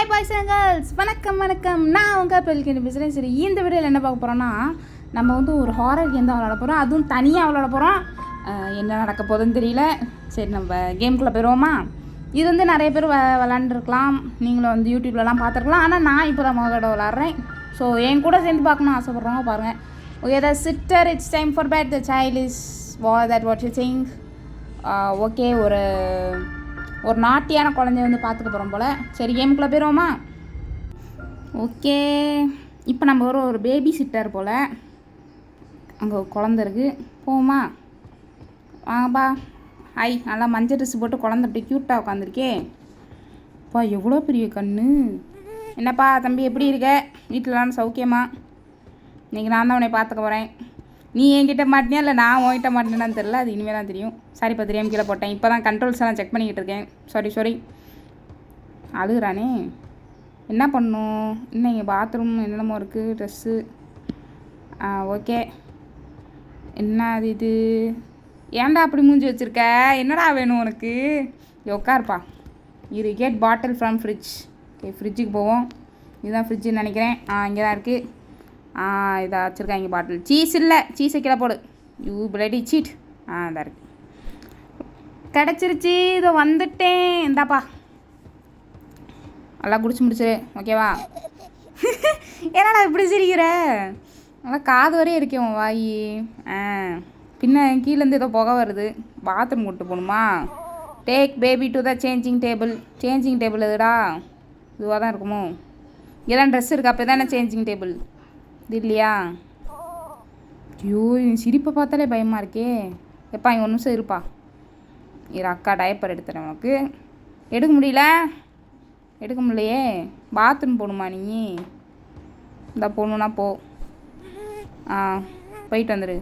Hi boys and girls, வணக்கம் வணக்கம். நான் உங்கள் பெல்கின் பேசுகிறேன். சரி, இந்த வீடியோவில் என்ன பார்க்க போகிறோன்னா, நம்ம வந்து ஒரு ஹாரர் கேம் தான் விளாட போகிறோம். அதுவும் தனியாக விளாட போகிறோம். என்ன நடக்க போகுதுன்னு தெரியல. சரி, நம்ம கேமுக்குள்ளே போயிடுவோமா? இது வந்து நிறைய பேர் விளாண்டுருக்கலாம், நீங்களும் வந்து யூடியூப்லலாம் பார்த்துருக்கலாம். ஆனால் நான் இப்போ தான் முதல்ல விளாட்றேன். ஸோ என் கூட சேர்ந்து பார்க்கணும்னு ஆசைப்பட்றவங்க பாருங்கள். Okay, the sister, it's time for bed, the child is what you think. Okay, ஒரு நாட்டியான குழந்தைய வந்து பார்த்துக்க போகிறோம் போல். சரி, கேமுக்குள்ளே போயிடுவோமா? ஓகே, இப்போ நம்ம ஒரு பேபி சிட்டர் போல். அங்கே ஒரு குழந்த இருக்குது, போவோமா? வாங்கப்பா. ஹாய். நல்லா மஞ்சள் ட்ரெஸ் போட்டு குழந்த அப்படி க்யூட்டாக உட்காந்துருக்கே. அப்பா, எவ்வளோ பெரிய கண்ணு. என்னப்பா தம்பி, எப்படி இருக்க? வீட்டிலலாம் சௌக்கியமா? இன்றைக்கி நான் தான் உன்னை பார்த்துக்க போகிறேன். நீ என்கிட்ட மாட்டினியா இல்லை நான் உன்கிட்ட மாட்டினேன்னு தெரில. அது இனிமேல் தான் தெரியும். சாரிப்பா, தெரியாமல் கீழே போட்டேன். இப்போ தான் கண்ட்ரோல்ஸ் எல்லாம் செக் பண்ணிக்கிட்டு இருக்கேன். சாரி. அழுகுறானே, என்ன பண்ணும்? இன்னும் இங்கே பாத்ரூம் என்னென்னமோ இருக்குது, ட்ரெஸ்ஸு. ஓகே, என்ன அது இது? ஏன்டா அப்படி மூஞ்சி வச்சுருக்க? என்னடா வேணும் உனக்கு? உட்காருப்பா. இது get bottle from fridge. Okay, ஃப்ரிட்ஜுக்கு போவோம். இதுதான் ஃப்ரிட்ஜுன்னு நினைக்கிறேன். இங்கே தான் இருக்குது. இதை வச்சுருக்காங்க பாட்டில். சீஸ் இல்லை, சீஸை கீழே போடு. You bloody cheat. இதாக இருக்குது. கிடச்சிருச்சு, இதோ வந்துட்டேன். இந்தாப்பா, நல்லா குடிச்சு முடிச்சிரு. ஓகேவா? என்னடா இப்படி சிரிக்கிற? நல்லா காது வரையும் இருக்கேன் உன் வாய். பின்ன கீழேருந்து ஏதோ புகை வருது. பாத்ரூம் கூட்டு போகணுமா? Take baby to the changing table. Changing table எதுடா? இதுவாக தான் இருக்குமோ? இங்கே தான் ட்ரெஸ் இருக்குது, அப்போ தானே சேஞ்சிங் டேபிள். இது இல்லையா? ஐயோ, சிரிப்பை பார்த்தாலே பயமாக இருக்கே. எப்பா, இங்கே ஒரு நிமிஷம் இருப்பா. இரு, அக்கா டயப்பர் எடுத்துறேன் உனக்கு. எடுக்க முடியல? எடுக்க முடியலையே. பாத்ரூம் போகணுமா நீ? இந்த போகணுன்னா போ. போயிட்டு வந்துடு.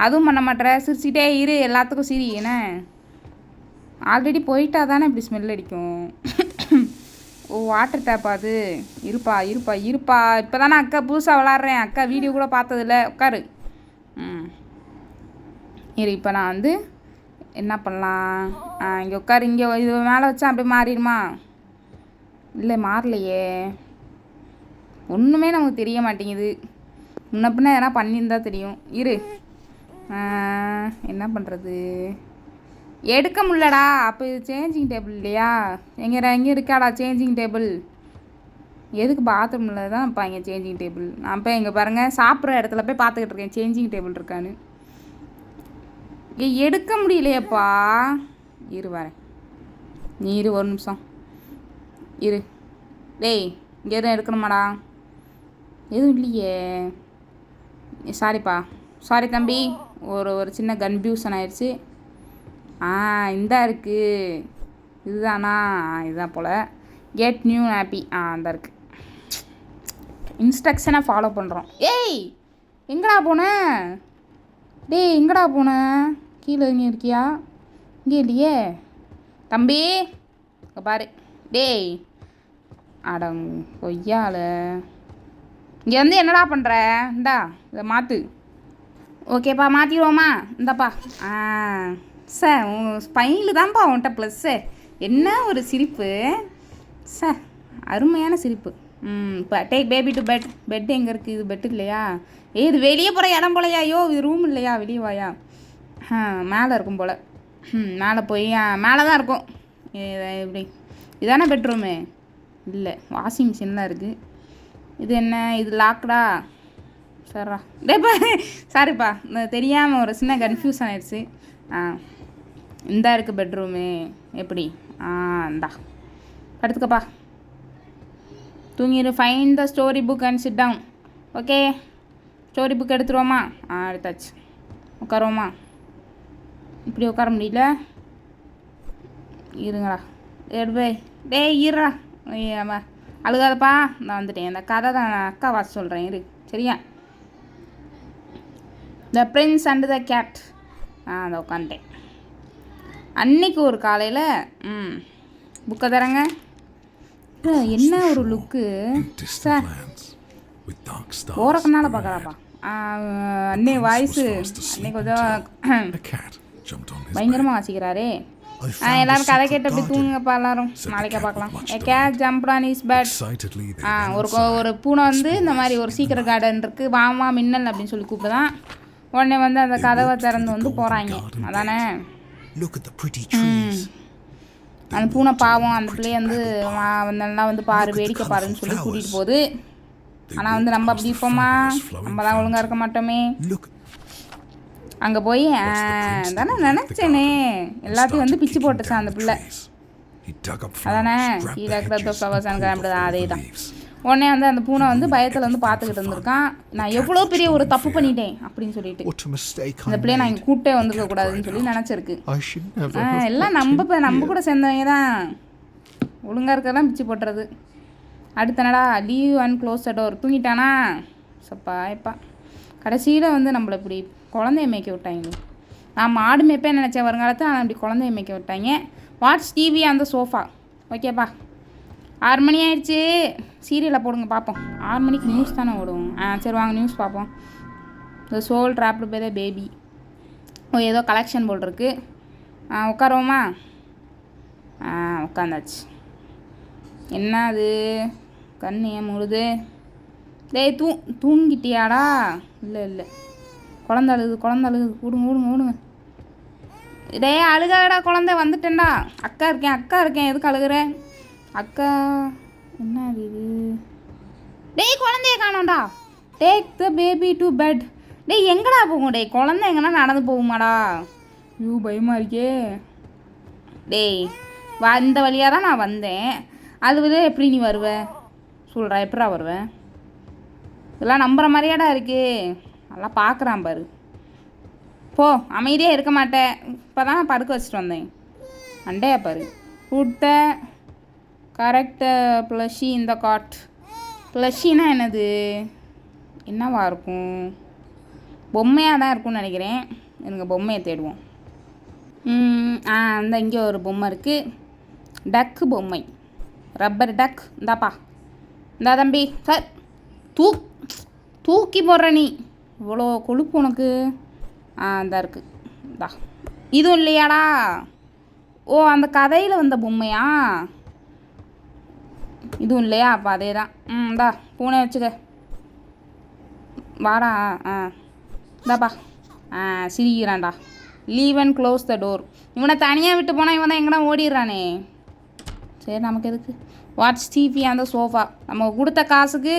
அதுவும் பண்ண மாட்டேற, சிரிச்சிட்டே இரு. எல்லாத்துக்கும் சிரி. என்ன, ஆல்ரெடி போயிட்டா தானே இப்படி ஸ்மெல் அடிக்கும். ஓ, வாட்டர் டேப் அது. இருப்பா. இப்போ தானே அக்கா புதுசாக விளாட்றேன். அக்கா வீடியோ கூட பார்த்ததில்ல. உட்காரு. இரு, இப்போ நான் வந்து என்ன பண்ணலாம்? இங்கே உட்காரு. இங்கே இது மேலே வச்சா அப்படியே மாறிடுமா? இல்லை, மாறலையே. ஒன்றுமே நமக்கு தெரிய மாட்டேங்குது. முன்ன பின்ன எதனா பண்ணியிருந்தா தெரியும். இரு, என்ன பண்ணுறது? எடுக்க முடியலடா. அப்போ இது சேஞ்சிங் டேபிள் இல்லையா? எங்கே இருக்காடா சேஞ்சிங் டேபிள்? எதுக்கு பாத்ரூமில் தான் இப்போ இங்கே சேஞ்சிங் டேபிள்? நான் இப்போ இங்கே பாருங்கள், சாப்பிட்ற இடத்துல போய் பார்த்துக்கிட்டு இருக்கேன் சேஞ்சிங் டேபிள் இருக்கான்னு. எடுக்க முடியலையேப்பா. இரு வரேன். நீ இரு, ஒரு நிமிஷம் இரு. டேய், இங்கே எதுவும் எடுக்கணுமாடா? எதுவும் இல்லையே. சாரிப்பா. சாரி தம்பி, ஒரு சின்ன கன்ஃபியூஷன் ஆயிடுச்சு. இந்த இருக்குது. இதுதானா? இதுதான் போல். Get new happy. அந்த இருக்குது. இன்ஸ்ட்ரக்ஷனை ஃபாலோ பண்ணுறோம். ஏய், எங்கடா போன? டேய், எங்கடா போன? கீழே இங்கே இருக்கியா? இங்கே இல்லையே தம்பி. பாரு. டேய், அடம் கொய்யால. இங்கே வந்து என்னடா பண்ணுற? இந்தா இதை மாற்று. ஓகேப்பா, மாற்றிடுவோமா? இந்தாப்பா. சார், உன் ஸ்பைனில் தான்ப்பா உன்கிட்ட ப்ளஸ்ஸு. என்ன ஒரு சிரிப்பு சார், அருமையான சிரிப்பு. இப்போ take baby to bed. Bed எங்கே இருக்குது? இது பெட் இல்லையா? இது வெளியே போகிற இடம் போலையா? ஐயோ, இது ரூம் இல்லையா? வெளியே வாயா. மேலே இருக்கும் போல். மேலே போய் மேலே தான் இருக்கும். எப்படி? இதானே பெட்ரூமு? இல்லை, வாஷிங் மிஷின்லாம் இருக்குது. இது என்ன? இது லாக்டா? சரிடா. டேப்பா, சாரிப்பா, தெரியாமல் ஒரு சின்ன கன்ஃபியூஷன் ஆயிடுச்சு. இந்தா இருக்குது பெட்ரூமு. எப்படி? இந்தா படுத்துக்கப்பா. தூங்கிடு. Find the story book and sit down. Okay, story book எடுத்துருவோமா? எடுத்தாச்சு. உட்காருவோமா? இப்படி உட்கார முடியல. இருங்களா. டேய் இருடா. அழுகாதப்பா. நான் வந்துட்டேன். அந்த கதை தான் அக்கா வாசி சொல்கிறேன். இரு, சரியா? The prince and the cat. அதை உட்காந்துட்டேன். அன்னைக்கு ஒரு காலையில் புக்கை தரங்க. என்ன ஒரு லுக்கு சார். ஓரக்கனால பார்க்குறாப்பா. அன்னை வாய்ஸு அன்னை கொஞ்சம் பயங்கரமாக வாசிக்கிறாரே. எல்லாரும் கதை கேட்டு அப்படி தூங்குங்கப்பா எல்லாரும். நாளைக்கா பார்க்கலாம். Cat jumped on his bed. ஒரு பூனை வந்து இந்த மாதிரி ஒரு சீக்கிரம் கார்டன் இருக்குது, வாமா மின்னல் அப்படின்னு சொல்லி கூப்பிடுதான். உடனே வந்து அந்த கதவை திறந்து வந்து போகிறாங்க. அதானே அந்த பூனை பாவம் அந்த பிள்ளைய வந்து நல்லா வந்து பாரு வேடிக்கை பாருன்னு சொல்லி கூட்டிகிட்டு போகுது. ஆனால் வந்து நம்ம அப்படி இருப்போமா? நம்ம தான் ஒழுங்காக இருக்க மாட்டோமே. அங்கே போய் தானே நினச்சேனே எல்லாத்தையும் வந்து பிச்சு போட்டுச்சான் அந்த பிள்ளை. அதானே கீழே இருக்கிற ஃப்ளவர்ஸ் எனக்கு அப்படிதான் அதே தான். உடனே வந்து அந்த பூனை வந்து பயத்தில் வந்து பார்த்துக்கிட்டு இருந்திருக்கான். நான் எவ்வளோ பெரிய ஒரு தப்பு பண்ணிட்டேன் அப்படின்னு சொல்லிட்டு அந்த பிள்ளைய நான் இங்கே கூட்டே வந்துருக்க கூடாதுன்னு சொல்லி நினச்சிருக்கு. எல்லாம் நம்ம கூட சேர்ந்தவங்க தான் ஒழுங்காக இருக்கிறதான் பிச்சு போட்டுறது. அடுத்தனடா leave and close the door. தூங்கிட்டானா சப்பா எப்பா. கடைசியில் வந்து நம்மளை இப்படி குழந்தைய மேய்க்க விட்டாங்க. நான் மாடு மேய்ப்பேன்னு நினச்சேன் வருங்காலத்தை, ஆனால் இப்படி குழந்தைய மேய்க்க விட்டாங்க. வாட்ச் டிவி அந்த சோஃபா. ஓகேப்பா 6 மணி ஆயிடுச்சு. சீரியலை போடுங்க பார்ப்போம். 6 மணிக்கு நியூஸ் தானே ஓடுவோம். சரி வாங்க நியூஸ் பார்ப்போம். இந்த soul dropped by the baby. ஏதோ கலெக்ஷன் போல் இருக்கு. உட்காருவோமா? உட்காந்தாச்சு. என்ன அது கண் ஏன் முழுது? டேய் தூங்கிட்டியாடா? இல்லை குழந்த அழுகுது விடுங்க. டேய் அழுகாடா குழந்தை, வந்துட்டேன்டா. அக்கா இருக்கேன் எதுக்கு அழுகுறேன்? அக்கா என்ன இது? டேய் குழந்தைய காணோம்டா. Take the baby to bed. டேய் எங்கடா போகும்? டேய் குழந்தை எங்கன்னா நடந்து போகுமாடா? பயமாக இருக்கே. டேய் இந்த வழியாக தான் நான் வந்தேன். அது வந்து எப்படி நீ வருவ சொல்கிறா? எப்படா வருவேன்? இதெல்லாம் நம்புகிற மாதிரியாடா இருக்கு. நல்லா பார்க்குறான் பாரு. போ அமைதியாக இருக்க மாட்டேன். இப்போ தான் படுக்க வச்சுட்டு வந்தேன். அண்டையா பாரு. கொடுத்த கரெக்ட் ப்ளஷி இந்த காட். ப்ளஷின்னா என்னது? என்னவா இருக்கும்? பொம்மையாக தான் இருக்கும்னு நினைக்கிறேன். எனக்கு பொம்மையை தேடுவோம். இந்த இங்கே ஒரு பொம்மை இருக்குது. டக்கு பொம்மை, ரப்பர் டக். இந்தாப்பா இந்தா தம்பி. சார் தூக்கி போடுற நீ, இவ்வளோ கொழுப்பு உனக்கு. இந்தா இருக்குது. இந்தா இதுவும் இல்லையாடா? ஓ அந்த கதையில் வந்த பொம்மையா? இதுவும் இல்லையா? அப்போ அதே தான். இந்தா பூனை வச்சுக்க. வாடா. இந்தாப்பா சிரிக்கிறான்டா. Leave and close the door. இவனை தனியாக விட்டு போனால் இவன் தான் எங்கன்னா ஓடிடுறானே. சரி நமக்கு எதுக்கு? வாட்ச் டிவி அந்த சோஃபா. நம்ம கொடுத்த காசுக்கு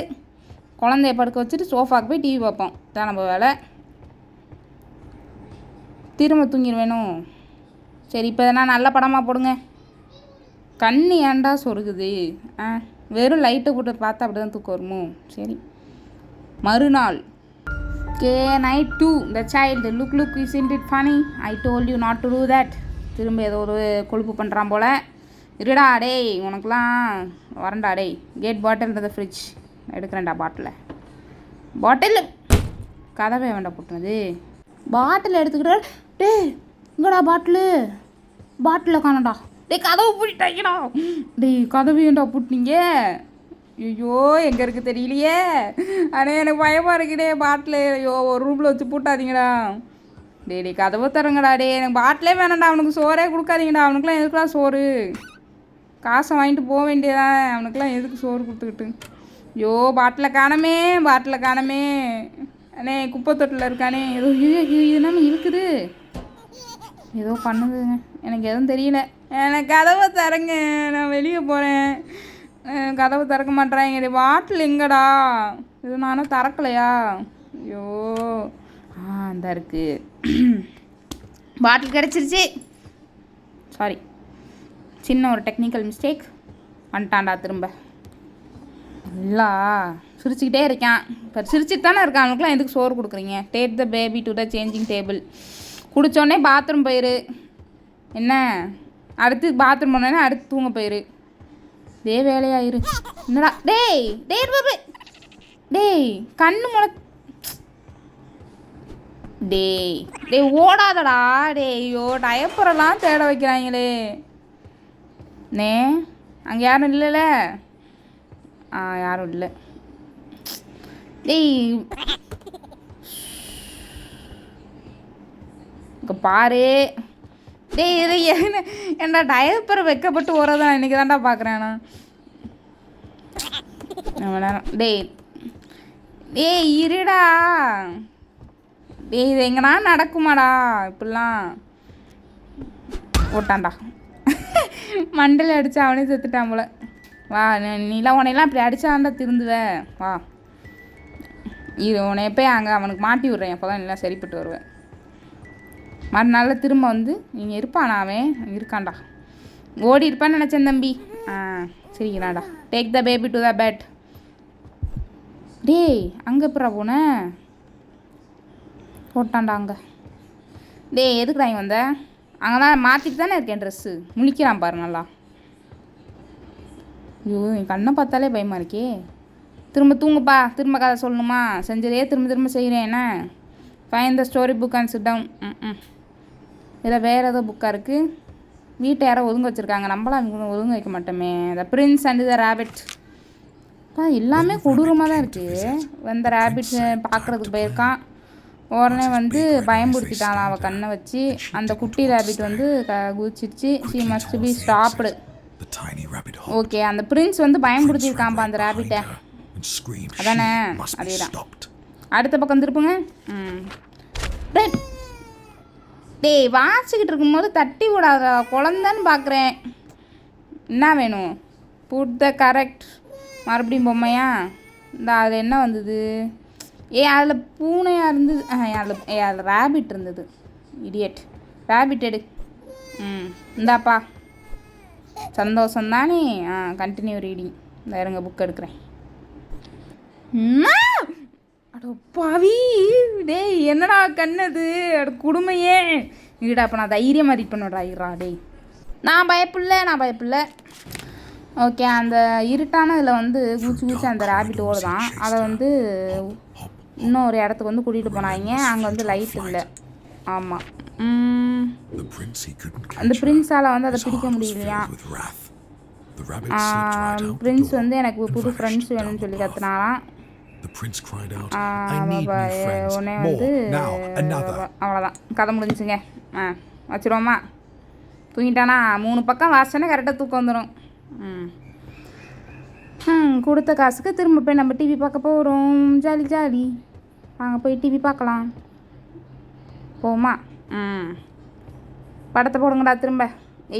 குழந்தைய படுக்க வச்சுட்டு சோஃபாவுக்கு போய் டிவி பார்ப்போம். தான் நம்ம வேலை. திரும்ப தூங்கிடுவேணும். சரி இப்போ எதனா நல்ல படமாக போடுங்க. கண்ணு ஏன்டா சொருகுது? வெறும் லைட்டை போட்டு பார்த்தா அப்படி தான் தூக்கம் வருமோ? சரி மறுநாள். night 2 the child look isn't it funny I told you not to do that. திரும்ப ஏதோ ஒரு கொழுப்பு பண்ணுறான் போல். இருடா டேய் உனக்குலாம் வரண்டா. டேய் கேட் பாட்டில் த ஃப்ரிட்ஜ். எடுக்கிறேன்டா பாட்டில் கதவை வேண்டாம் போட்டுனது. பாட்டில் எடுத்துக்கிட்ட. டேய் இங்கடா பாட்டில் காணடா. டேய் கதவை பூட்டிட்டாங்கடா. டேய் கதவை ஏன்டா பூட்டினீங்க? ஐயோ எங்கே இருக்குது தெரியலையே. ஆனால் எனக்கு பயமாக இருக்குடே பாட்டில். ஐயோ ஒரு ரூமில் வச்சு பூட்டாதீங்கடா. டேய் கதவை தரங்கடா. டே எனக்கு பாட்டிலே வேணாண்டா. அவனுக்கு சோறே கொடுக்காதீங்கடா. அவனுக்குலாம் எதுக்குலாம் சோறு? காசை வாங்கிட்டு போக வேண்டியதான். அவனுக்குலாம் எதுக்கு சோறு கொடுத்துக்கிட்டு? ஐயோ பாட்டில் காணமே. அண்ணே குப்பை தொட்டில் இருக்கானே. ஏதோ இது நம்ம இருக்குது. ஏதோ பண்ணுதுங்க. எனக்கு எதுவும் தெரியல. எனக்கு கதவை தரங்க. நான் வெளியே போகிறேன். கதவை திறக்க மாட்டேறாங்க. பாட்டில் எங்கடா? இது நானும் திறக்கலையா? ஐயோ இந்த இருக்குது. பாட்டில் கிடச்சிருச்சு. சாரி சின்ன ஒரு டெக்னிக்கல் மிஸ்டேக். வந்துட்டான்டா திரும்ப. எல்லாம் சிரிச்சுக்கிட்டே இருக்கான். இப்போ சிரிச்சுட்டு தானே இருக்கான். அவனுக்குலாம் எதுக்கு சோறு கொடுக்குறீங்க? Take the baby to the changing table. குடித்தோடனே பாத்ரூம் போயிரு. என்ன அடுத்து பாத்ரூம் போனோடனே அடுத்து தூங்க போயிரு. இதே வேலையாயிரு. என்னடா டேய் கண்ணு டேய் ஓடாதடா. ஐயோ டயப்பரெல்லாம் தேட வைக்கிறாங்களே. அங்கே யாரும் இல்லைல்ல? யாரும் இல்லை. டேய் இங்கே பாரு. டேய் இது ஏன்டா டயப்பர் வைக்கப்பட்டு ஓரதான் இன்றைக்கி தான்டா பார்க்குறேன் நான் நேரம். டேய் இருடா. டேய் இது எங்கண்ணா நடக்குமாடா இப்படிலாம். ஓட்டான்டா மண்டல அடித்தா அவனே செத்துட்டான் போல. வா நீலாம் உனையெல்லாம் இப்படி அடித்தாண்டா திருந்துவேன். வா இது உன்னைய போய் அங்கே அவனுக்கு மாட்டி விட்றேன். அப்போ தான் எல்லாம் சரிப்பட்டு வருவேன். மறுநாளில் திரும்ப வந்து நீங்கள் இருப்பானா அவன் இருக்கான்டா. ஓடி இருப்பான்னு நினச்சேன் தம்பி. சரிங்களாடா. Take the baby to the bed. டேய் அங்கே எப்படா போனேன்? போட்டான்டா அங்கே. டேய் எதுக்குடா இங்கே வந்த? அங்கே தான் மாற்றிட்டு தானே இருக்கேன் ட்ரெஸ்ஸு. முழிக்கிறான் பாரு நல்லா. ஐயோ என் கண்ணை பார்த்தாலே பயமாக இருக்கே. திரும்ப தூங்குப்பா. திரும்ப கதை சொல்லணுமா? செஞ்சதே திரும்ப செய்கிறேன். என்ன find the story book and sit down. இதில் வேறு ஏதோ புக்காக இருக்குது. வீட்டை யாரோ ஒதுங்க வச்சுருக்காங்க. நம்மளாம் ஒதுங்க வைக்க மாட்டோமே. The prince and the rabbit. எல்லாமே கொடூரமாக தான் இருக்குது. அந்த ரேபிட் பார்க்குறதுக்கு போயிருக்கான். உடனே வந்து பயம்படுத்திட்டான் அவள் கண்ணை வச்சு. அந்த குட்டி ரேபிட் வந்து குதிச்சிருச்சு. She must be stopped. Okay அந்த பிரின்ஸ் வந்து பயம்படுத்திருக்கான்ப்பா அந்த ரேபிட்டை. அதானே அதே தான். அடுத்த பக்கம் திருப்புங்க. டேய் வாசிக்கிட்டு இருக்கும்போது தட்டி விடாத. குழந்தைன்னு பார்க்குறேன். என்ன வேணும்? Put the correct. மறுபடியும் பொம்மையா? இந்த அதில் என்ன வந்தது? அதில் பூனையாக இருந்தது. அதில் ரேபிட் இருந்தது. இடியட். ரேபிட் எடு. இந்தாப்பா சந்தோஷந்தானே. Continue reading. இந்த இருங்க புக் எடுக்கிறேன். அடோ பாவி. டேய் என்னடா கண்ணது? அட கொடுமையே. இருடா அப்போ நான் தைரியமாக ரீட் பண்ணுறா. இருடா டேய் நான் பயப்பில்ல. ஓகே அந்த இருட்டான இதில் வந்து குச்சி அந்த ரேபிட் ஓடுதான். அதை வந்து இன்னொரு இடத்துக்கு வந்து கூட்டிகிட்டு போனாங்க. அங்கே வந்து லைட் இல்லை. ஆமாம் அந்த பிரின்ஸால் வந்து அதை பிடிக்க முடியலையா? பிரின்ஸ் வந்து எனக்கு புது ஃப்ரெண்ட்ஸ் வேணும்னு சொல்லி கற்றுனாலாம். உடனே வந்து அவ்வளோதான் கதை முடிஞ்சுங்க. வச்சுருவோமா? தூங்கிட்டானா? 3 பக்கம் வாசனை கரெக்டாக தூக்கம் வந்துடும். கொடுத்த காசுக்கு திரும்ப போய் நம்ம டிவி பார்க்க போகிறோம். ஜாலி. வாங்க போய் டிவி பார்க்கலாம். போமா? படத்தை போடுங்கடா திரும்ப.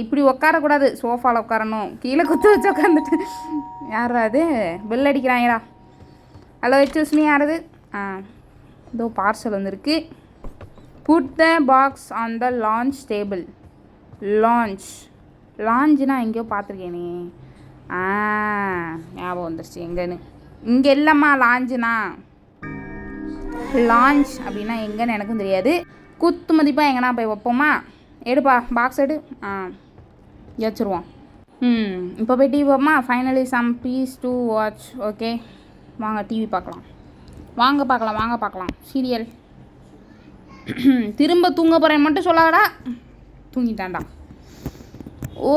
இப்படி உட்காரக்கூடாது. சோஃபாவில் உட்காரணும். கீழே குத்து வச்சு உட்காந்துட்டு. யாரா அது? பெல் அடிக்கிறாங்களா? ஹலோ எக்ஸ்கியூஸ் மீ யாரது? இதோ பார்சல் வந்துருக்கு. Put the box on the lunch table. லாஞ்சுனா எங்கேயோ பார்த்துருக்கேனே. ஞாபகம் வந்துருச்சு எங்கன்னு. இங்கே இல்லைம்மா லாஞ்சுனா. லான்ச் அப்படின்னா எங்கன்னு எனக்கும் தெரியாது. குத்து மதிப்பாக எங்கன்னா போய் வைப்போமா? எடுப்பா பாக்ஸ் எடு. வச்சுருவோம். இப்போ போய் டிவி பார்ப்போமா? Finally some peace to watch. Okay வாங்க டிவி பார்க்கலாம். வாங்க பார்க்கலாம் சீரியல். திரும்ப தூங்க போகிறேன் மட்டும் சொல்லாதடா. தூங்கிட்டான்டா.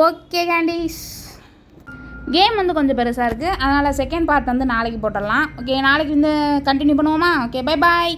Okay candies. கேம் வந்து கொஞ்சம் பெருசாக இருக்குது. அதனால் செகண்ட் பார்ட் வந்து நாளைக்கு போட்டுடலாம். ஓகே நாளைக்கு வந்து கண்டினியூ பண்ணுவோமா? Okay bye bye.